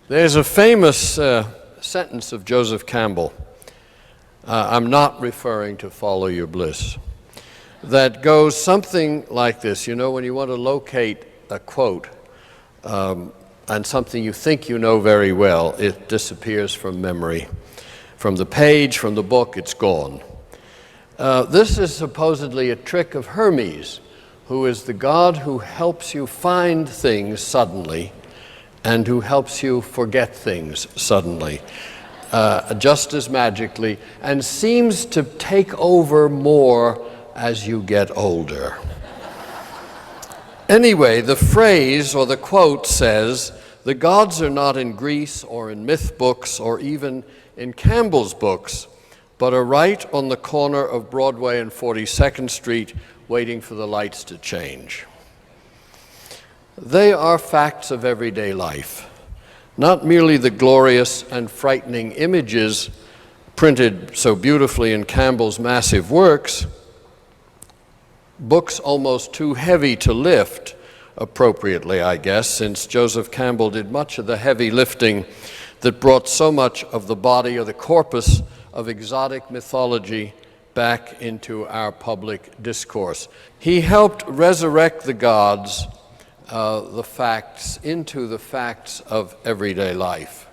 There's a famous sentence of Joseph Campbell, I'm not referring to Follow Your Bliss, that goes something like this. You know, when you want to locate a quote and something you think you know very well, it disappears from memory. From the page, from the book, it's gone. This is supposedly a trick of Hermes, who is the god who helps you find things suddenly and who helps you forget things suddenly, just as magically, and seems to take over more as you get older. Anyway, the phrase or the quote says, "The gods are not in Greece or in myth books or even in Campbell's books, but are right on the corner of Broadway and 42nd Street waiting for the lights to change." They are facts of everyday life, not merely the glorious and frightening images printed so beautifully in Campbell's massive works, books almost too heavy to lift, appropriately, I guess, since Joseph Campbell did much of the heavy lifting that brought so much of the body or the corpus of exotic mythology back into our public discourse. He helped resurrect the gods, the facts, into the facts of everyday life.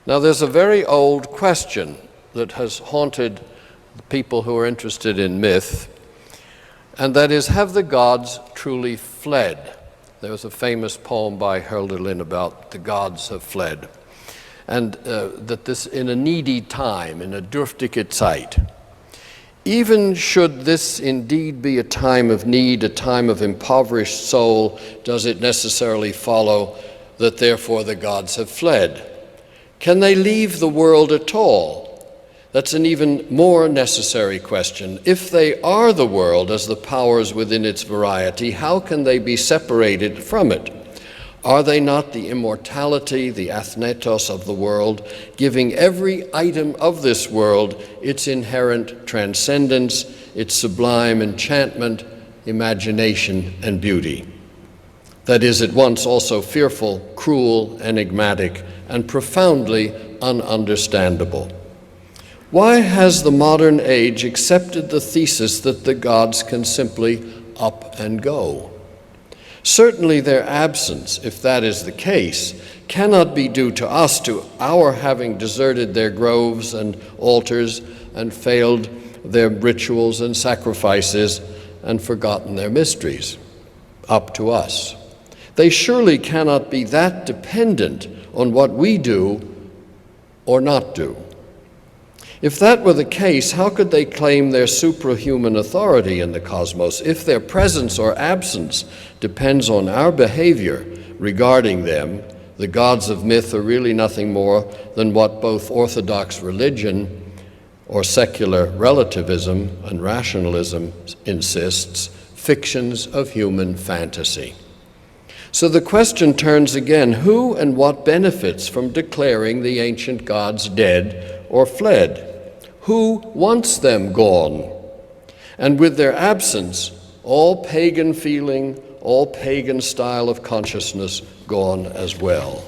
Now, there's a very old question that has haunted people who are interested in myth, and that is, have the gods truly fled? There was a famous poem by Hölderlin about the gods have fled, and that this in a needy time, in a dürftige Zeit. Even should this indeed be a time of need, a time of impoverished soul, does it necessarily follow that therefore the gods have fled? Can they leave the world at all? That's an even more necessary question. If they are the world as the powers within its variety, how can they be separated from it? Are they not the immortality, the athnetos of the world, giving every item of this world its inherent transcendence, its sublime enchantment, imagination, and beauty? That is at once also fearful, cruel, enigmatic, and profoundly ununderstandable. Why has the modern age accepted the thesis that the gods can simply up and go? Certainly their absence, if that is the case, cannot be due to us, to our having deserted their groves and altars and failed their rituals and sacrifices and forgotten their mysteries. Up to us. They surely cannot be that dependent on what we do or not do. If that were the case, how could they claim their suprahuman authority in the cosmos if their presence or absence depends on our behavior regarding them? The gods of myth are really nothing more than what both Orthodox religion or secular relativism and rationalism insists, fictions of human fantasy. So the question turns again, who and what benefits from declaring the ancient gods dead or fled? Who wants them gone? And with their absence, all pagan feeling, all pagan style of consciousness gone as well.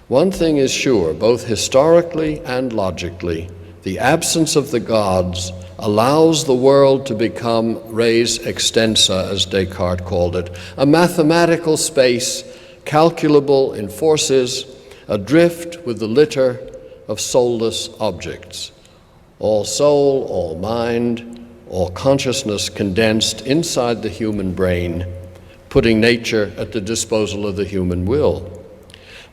One thing is sure, both historically and logically, the absence of the gods allows the world to become res extensa, as Descartes called it, a mathematical space calculable in forces, adrift with the litter of soulless objects. All soul, all mind, all consciousness condensed inside the human brain, putting nature at the disposal of the human will.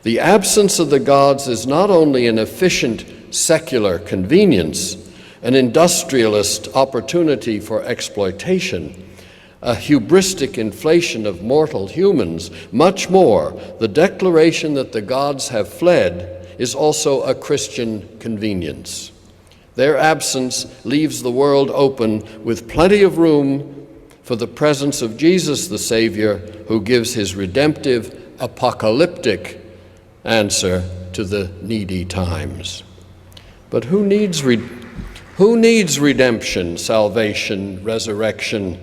The absence of the gods is not only an efficient secular convenience, an industrialist opportunity for exploitation, a hubristic inflation of mortal humans. Much more, the declaration that the gods have fled is also a Christian convenience. Their absence leaves the world open with plenty of room for the presence of Jesus the Savior, who gives his redemptive, apocalyptic answer to the needy times. But who needs redemption, salvation, resurrection?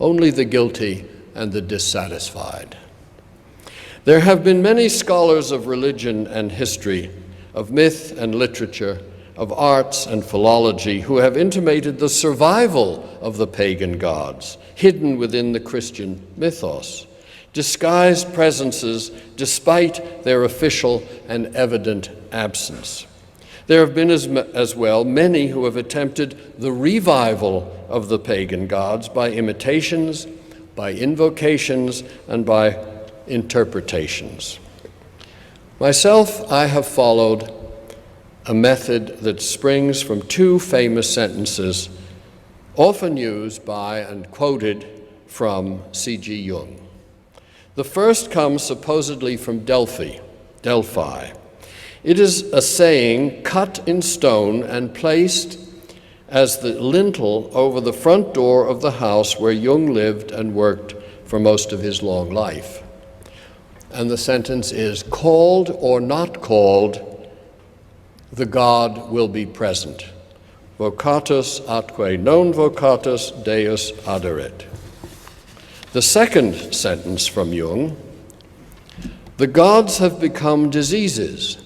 Only the guilty and the dissatisfied. There have been many scholars of religion and history, of myth and literature, of arts and philology who have intimated the survival of the pagan gods, hidden within the Christian mythos, disguised presences despite their official and evident absence. There have been as well many who have attempted the revival of the pagan gods by imitations, by invocations, and by interpretations. Myself, I have followed a method that springs from two famous sentences often used by and quoted from C.G. Jung. The first comes supposedly from Delphi. It is a saying cut in stone and placed as the lintel over the front door of the house where Jung lived and worked for most of his long life. And the sentence is, called or not called, the God will be present. Vocatus atque non vocatus Deus aderit. The second sentence from Jung, the gods have become diseases.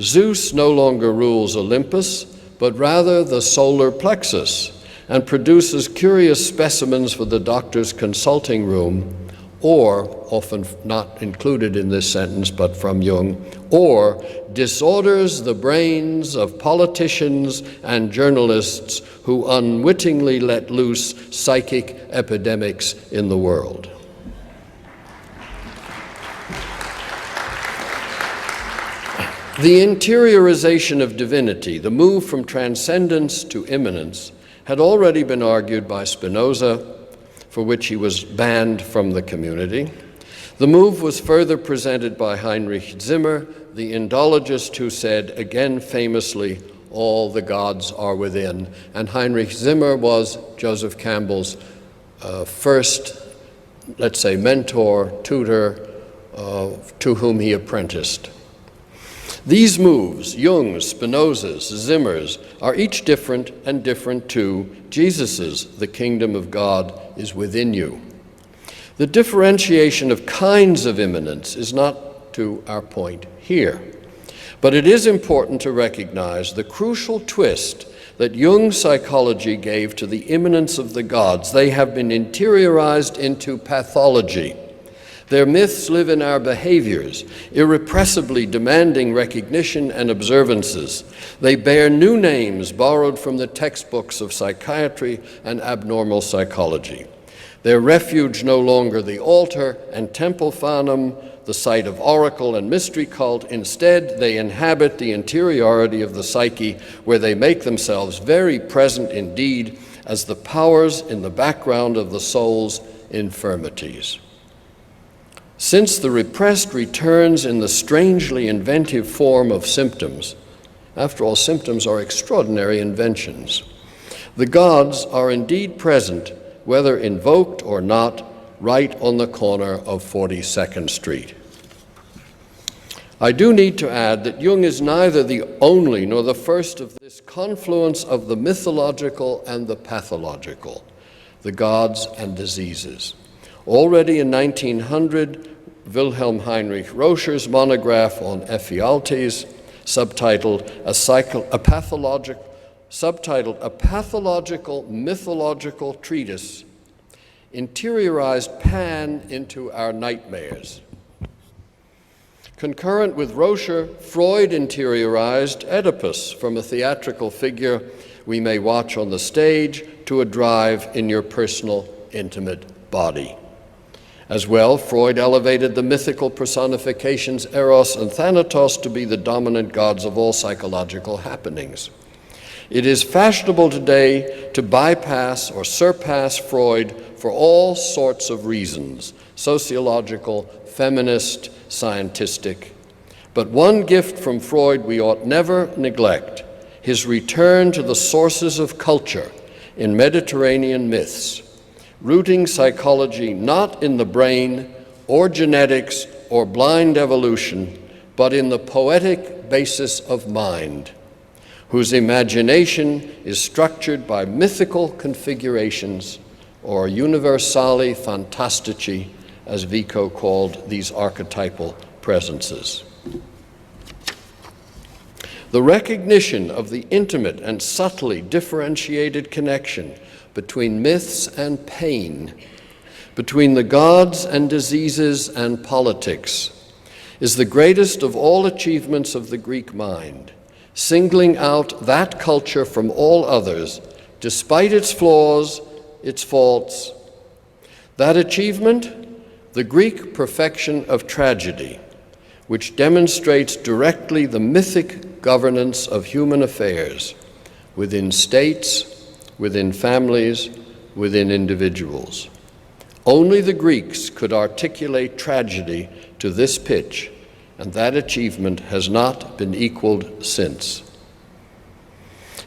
Zeus no longer rules Olympus, but rather the solar plexus, and produces curious specimens for the doctor's consulting room, or, often not included in this sentence, but from Jung, or disorders the brains of politicians and journalists who unwittingly let loose psychic epidemics in the world. The interiorization of divinity, the move from transcendence to immanence, had already been argued by Spinoza, for which he was banned from the community. The move was further presented by Heinrich Zimmer, the Indologist, who said, again famously, all the gods are within. And Heinrich Zimmer was Joseph Campbell's first, let's say, mentor, tutor, to whom he apprenticed. These moves, Jung's, Spinoza's, Zimmer's, are each different and different to Jesus's, the kingdom of God is within you. The differentiation of kinds of immanence is not to our point here, but it is important to recognize the crucial twist that Jung's psychology gave to the immanence of the gods. They have been interiorized into pathology. Their myths live in our behaviors, irrepressibly demanding recognition and observances. They bear new names borrowed from the textbooks of psychiatry and abnormal psychology. Their refuge no longer the altar and temple fanum, the site of oracle and mystery cult. Instead, they inhabit the interiority of the psyche, where they make themselves very present indeed as the powers in the background of the soul's infirmities. Since the repressed returns in the strangely inventive form of symptoms, after all, symptoms are extraordinary inventions, the gods are indeed present, whether invoked or not, right on the corner of 42nd Street. I do need to add that Jung is neither the only nor the first of this confluence of the mythological and the pathological, the gods and diseases. Already in 1900, Wilhelm Heinrich Roscher's monograph on Ephialtes, subtitled A Pathological Mythological Treatise, interiorized Pan into our nightmares. Concurrent with Roscher, Freud interiorized Oedipus from a theatrical figure we may watch on the stage to a drive in your personal, intimate body. As well, Freud elevated the mythical personifications Eros and Thanatos to be the dominant gods of all psychological happenings. It is fashionable today to bypass or surpass Freud for all sorts of reasons, sociological, feminist, scientistic. But one gift from Freud we ought never neglect, his return to the sources of culture in Mediterranean myths, rooting psychology not in the brain or genetics or blind evolution, but in the poetic basis of mind, whose imagination is structured by mythical configurations, or universali fantastici, as Vico called these archetypal presences. The recognition of the intimate and subtly differentiated connection between myths and pain, between the gods and diseases and politics, is the greatest of all achievements of the Greek mind, singling out that culture from all others, despite its flaws, its faults. That achievement, the Greek perfection of tragedy, which demonstrates directly the mythic governance of human affairs within states, within families, within individuals. Only the Greeks could articulate tragedy to this pitch, and that achievement has not been equaled since.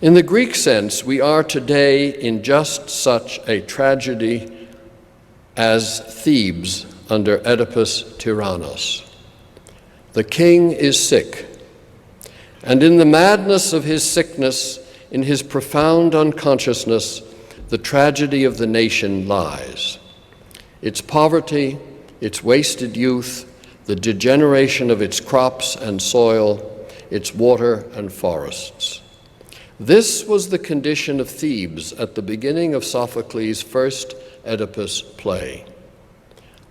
In the Greek sense, we are today in just such a tragedy as Thebes under Oedipus Tyrannos. The king is sick, and in the madness of his sickness, in his profound unconsciousness, the tragedy of the nation lies. Its poverty, its wasted youth, the degeneration of its crops and soil, its water and forests. This was the condition of Thebes at the beginning of Sophocles' first Oedipus play.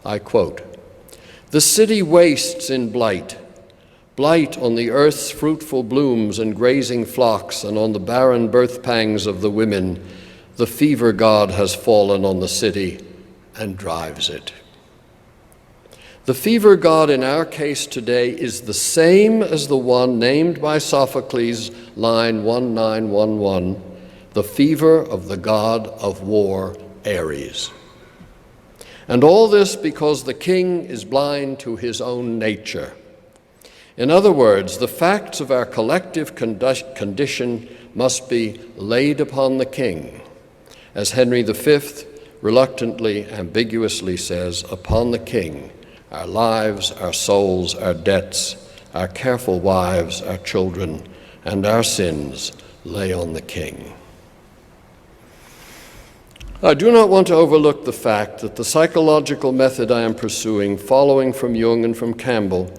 I quote, "The city wastes in blight, blight on the earth's fruitful blooms and grazing flocks, and on the barren birth pangs of the women. The fever god has fallen on the city and drives it." The fever god in our case today is the same as the one named by Sophocles, line 1911, the fever of the god of war, Ares. And all this because the king is blind to his own nature. In other words, the facts of our collective condition must be laid upon the king, as Henry V reluctantly, ambiguously says, upon the king, our lives, our souls, our debts, our careful wives, our children, and our sins lay on the king. I do not want to overlook the fact that the psychological method I am pursuing, following from Jung and from Campbell,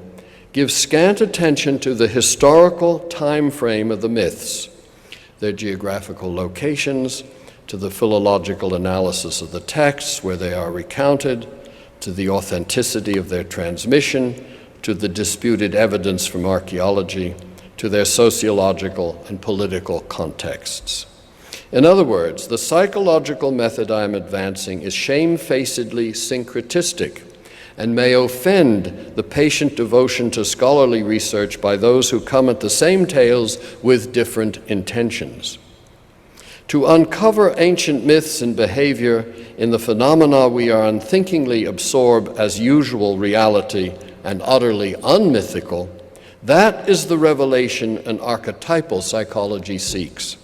gives scant attention to the historical time frame of the myths, their geographical locations, to the philological analysis of the texts where they are recounted, to the authenticity of their transmission, to the disputed evidence from archaeology, to their sociological and political contexts. In other words, the psychological method I am advancing is shamefacedly syncretistic and may offend the patient devotion to scholarly research by those who come at the same tales with different intentions. To uncover ancient myths and behavior in the phenomena we are unthinkingly absorb as usual reality and utterly unmythical, that is the revelation an archetypal psychology seeks.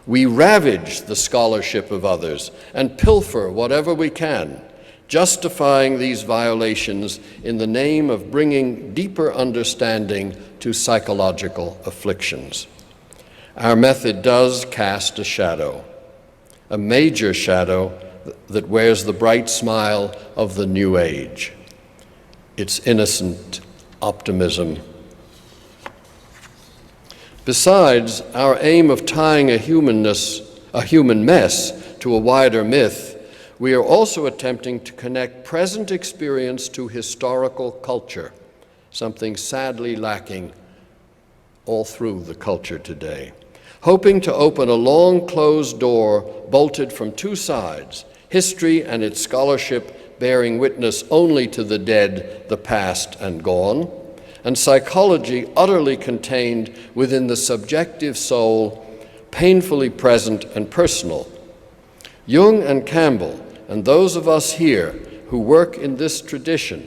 We ravage the scholarship of others and pilfer whatever we can, justifying these violations in the name of bringing deeper understanding to psychological afflictions. Our method does cast a shadow, a major shadow that wears the bright smile of the new age. It's innocent optimism. Besides, our aim of tying a human mess to a wider myth, we are also attempting to connect present experience to historical culture, something sadly lacking all through the culture today. Hoping to open a long closed door bolted from two sides, history and its scholarship bearing witness only to the dead, the past and gone, and psychology utterly contained within the subjective soul, painfully present and personal. Jung and Campbell, and those of us here who work in this tradition,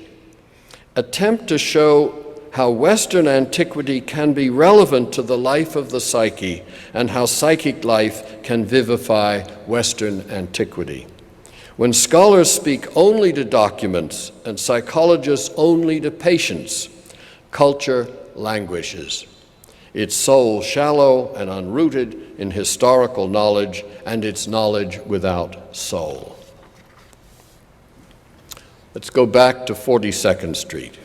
attempt to show how Western antiquity can be relevant to the life of the psyche and how psychic life can vivify Western antiquity. When scholars speak only to documents and psychologists only to patients, culture languishes, its soul shallow and unrooted in historical knowledge, and its knowledge without soul. Let's go back to 42nd Street.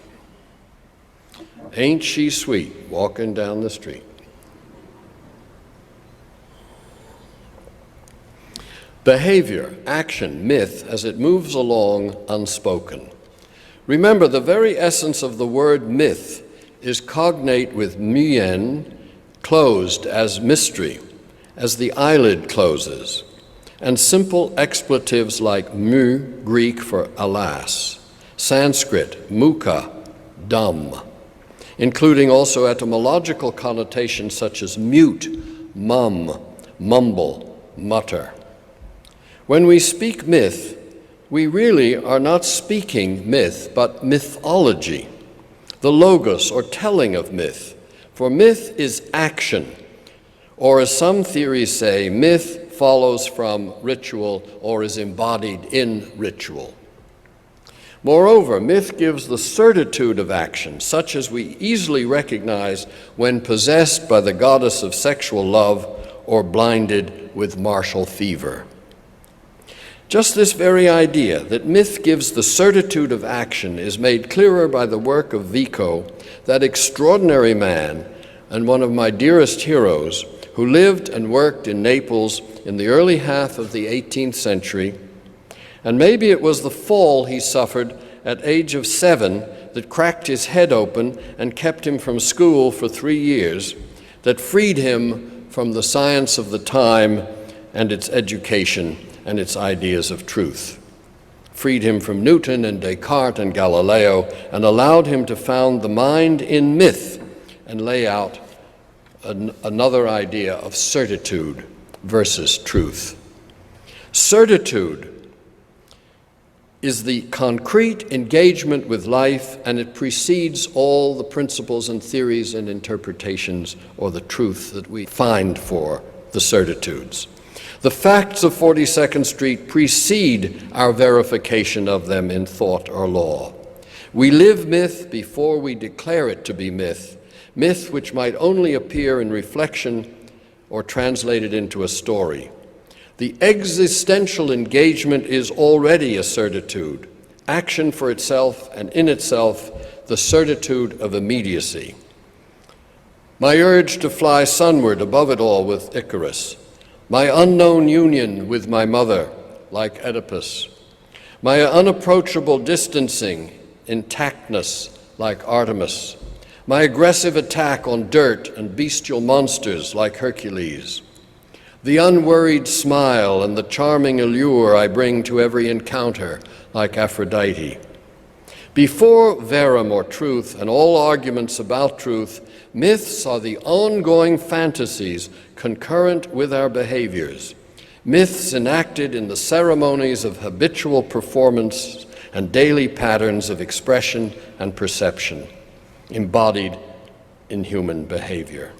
Ain't she sweet, walking down the street. Behavior, action, myth, as it moves along unspoken. Remember, the very essence of the word myth is cognate with myen, closed, as mystery, as the eyelid closes, and simple expletives like mu, Greek for alas, Sanskrit, mukha, dumb, including also etymological connotations such as mute, mum, mumble, mutter. When we speak myth, we really are not speaking myth, but mythology, the logos or telling of myth. For myth is action, or as some theories say, myth follows from ritual or is embodied in ritual. Moreover, myth gives the certitude of action, such as we easily recognize when possessed by the goddess of sexual love or blinded with martial fever. Just this very idea that myth gives the certitude of action is made clearer by the work of Vico, that extraordinary man and one of my dearest heroes, who lived and worked in Naples in the early half of the 18th century. And maybe it was the fall he suffered at age of 7 that cracked his head open and kept him from school for 3 years, that freed him from the science of the time and its education and its ideas of truth, freed him from Newton and Descartes and Galileo, and allowed him to found the mind in myth and lay out another idea of certitude versus truth. Certitude is the concrete engagement with life, and it precedes all the principles and theories and interpretations or the truth that we find for the certitudes. The facts of 42nd Street precede our verification of them in thought or law. We live myth before we declare it to be myth, myth which might only appear in reflection or translated into a story. The existential engagement is already a certitude, action for itself and in itself the certitude of immediacy. My urge to fly sunward above it all with Icarus, my unknown union with my mother, like Oedipus, my unapproachable distancing, intactness, like Artemis, my aggressive attack on dirt and bestial monsters, like Hercules, the unworried smile and the charming allure I bring to every encounter, like Aphrodite. Before verum or truth and all arguments about truth, myths are the ongoing fantasies concurrent with our behaviors, myths enacted in the ceremonies of habitual performance and daily patterns of expression and perception, embodied in human behavior.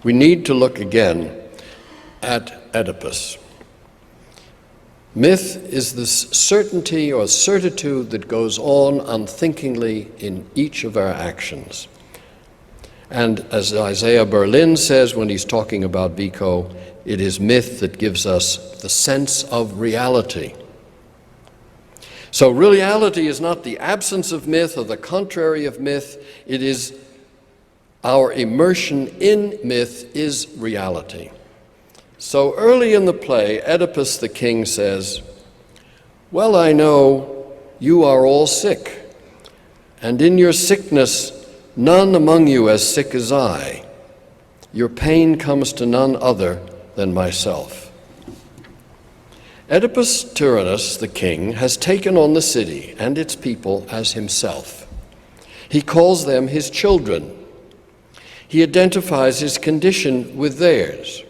We need to look again at Oedipus. Myth is this certainty or certitude that goes on unthinkingly in each of our actions. And as Isaiah Berlin says when he's talking about Vico, it is myth that gives us the sense of reality. So reality is not the absence of myth or the contrary of myth, it is our immersion in myth is reality. So early in the play, Oedipus the king says, "Well, I know you are all sick, and in your sickness none among you as sick as I. Your pain comes to none other than myself." Oedipus Tyrannus, the king, has taken on the city and its people as himself. He calls them his children. He identifies his condition with theirs.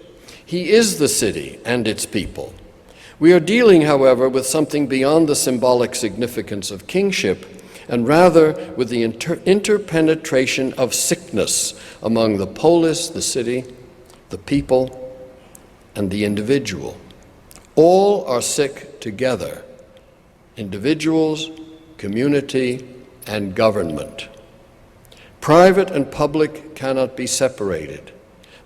He is the city and its people. We are dealing, however, with something beyond the symbolic significance of kingship, and rather with the interpenetration of sickness among the polis, the city, the people, and the individual. All are sick together, individuals, community, and government. Private and public cannot be separated.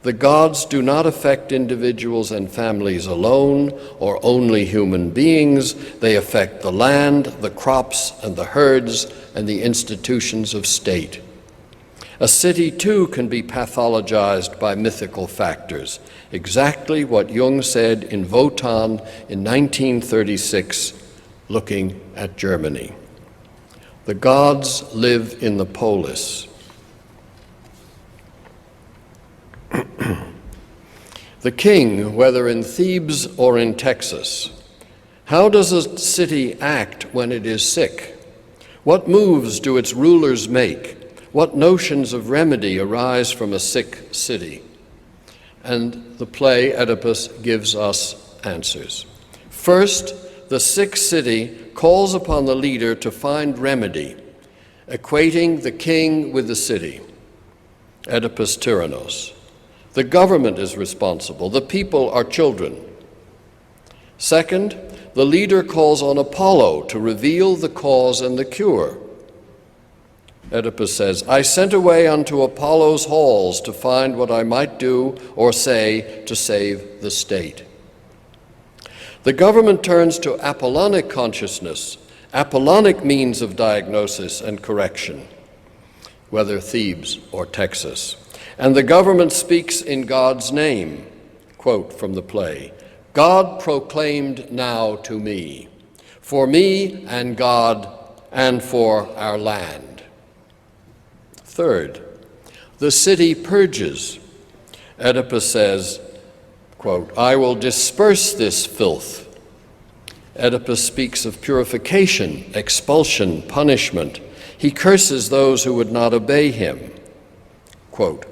The gods do not affect individuals and families alone or only human beings. They affect the land, the crops, and the herds, and the institutions of state. A city, too, can be pathologized by mythical factors, exactly what Jung said in Wotan in 1936, looking at Germany. The gods live in the polis. The king, whether in Thebes or in Texas, how does a city act when it is sick? What moves do its rulers make? What notions of remedy arise from a sick city? And the play Oedipus gives us answers. First, the sick city calls upon the leader to find remedy, equating the king with the city. Oedipus Tyrannos. The government is responsible. The people are children. Second, the leader calls on Apollo to reveal the cause and the cure. Oedipus says, I sent away unto Apollo's halls to find what I might do or say to save the state. The government turns to Apollonic consciousness, Apollonic means of diagnosis and correction, whether Thebes or Texas. And the government speaks in God's name. Quote from the play, God proclaimed now to me, for me and God and for our land. Third, the city purges. Oedipus says, quote, I will disperse this filth. Oedipus speaks of purification, expulsion, punishment. He curses those who would not obey him. Quote,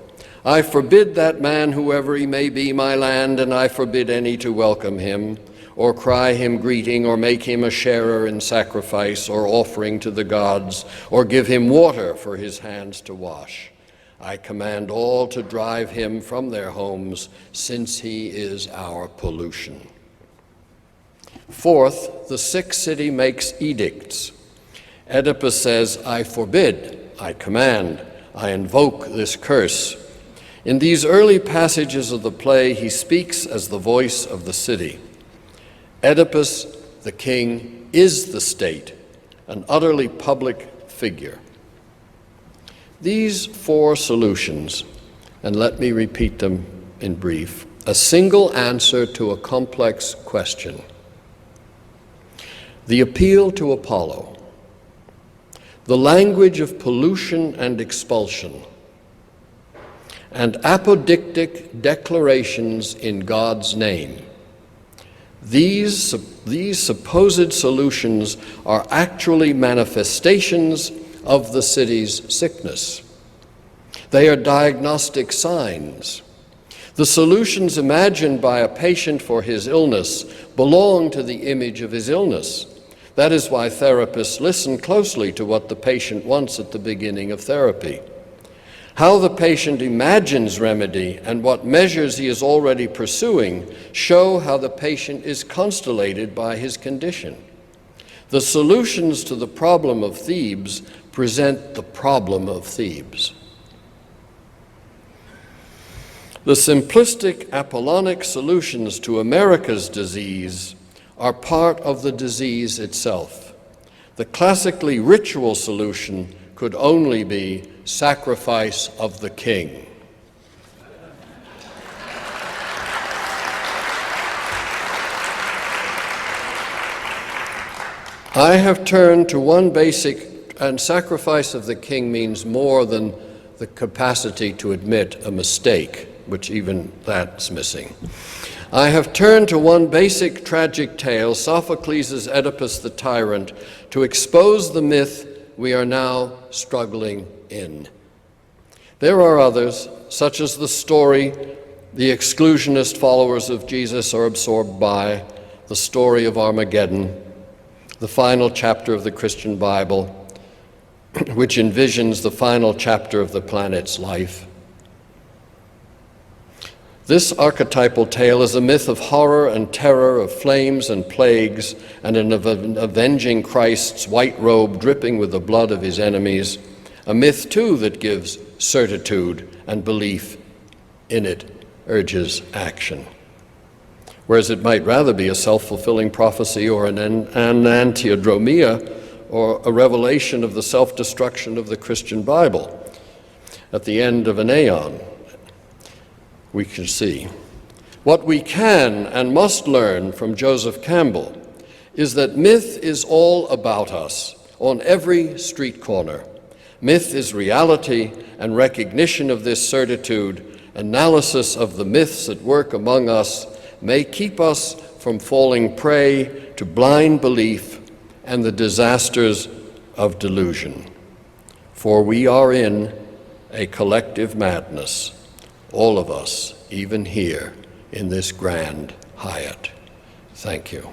I forbid that man, whoever he may be, my land, and I forbid any to welcome him, or cry him greeting, or make him a sharer in sacrifice or offering to the gods, or give him water for his hands to wash. I command all to drive him from their homes, since he is our pollution. Fourth, the sick city makes edicts. Oedipus says, I forbid, I command, I invoke this curse. In these early passages of the play, he speaks as the voice of the city. Oedipus, the king, is the state, an utterly public figure. These four solutions, and let me repeat them in brief, a single answer to a complex question. The appeal to Apollo, the language of pollution and expulsion, and apodictic declarations in God's name. These supposed solutions are actually manifestations of the city's sickness. They are diagnostic signs. The solutions imagined by a patient for his illness belong to the image of his illness. That is why therapists listen closely to what the patient wants at the beginning of therapy. How the patient imagines remedy and what measures he is already pursuing show how the patient is constellated by his condition. The solutions to the problem of Thebes present the problem of Thebes. The simplistic Apollonic solutions to America's disease are part of the disease itself. The classically ritual solution could only be sacrifice of the king. I have turned to one basic, and sacrifice of the king means more than the capacity to admit a mistake, which even that's missing. I have turned to one basic tragic tale, Sophocles' Oedipus the Tyrant, to expose the myth we are now struggling in. There are others, such as the story the exclusionist followers of Jesus are absorbed by, the story of Armageddon, the final chapter of the Christian Bible, which envisions the final chapter of the planet's life. This archetypal tale is a myth of horror and terror, of flames and plagues, and an avenging Christ's white robe dripping with the blood of his enemies, a myth, too, that gives certitude and belief in it urges action. Whereas it might rather be a self-fulfilling prophecy or an antiodromia or a revelation of the self-destruction of the Christian Bible at the end of an aeon, we can see. What we can and must learn from Joseph Campbell is that myth is all about us on every street corner. Myth is reality, and recognition of this certitude, analysis of the myths at work among us, may keep us from falling prey to blind belief and the disasters of delusion. For we are in a collective madness, all of us, even here in this grand Hyatt. Thank you.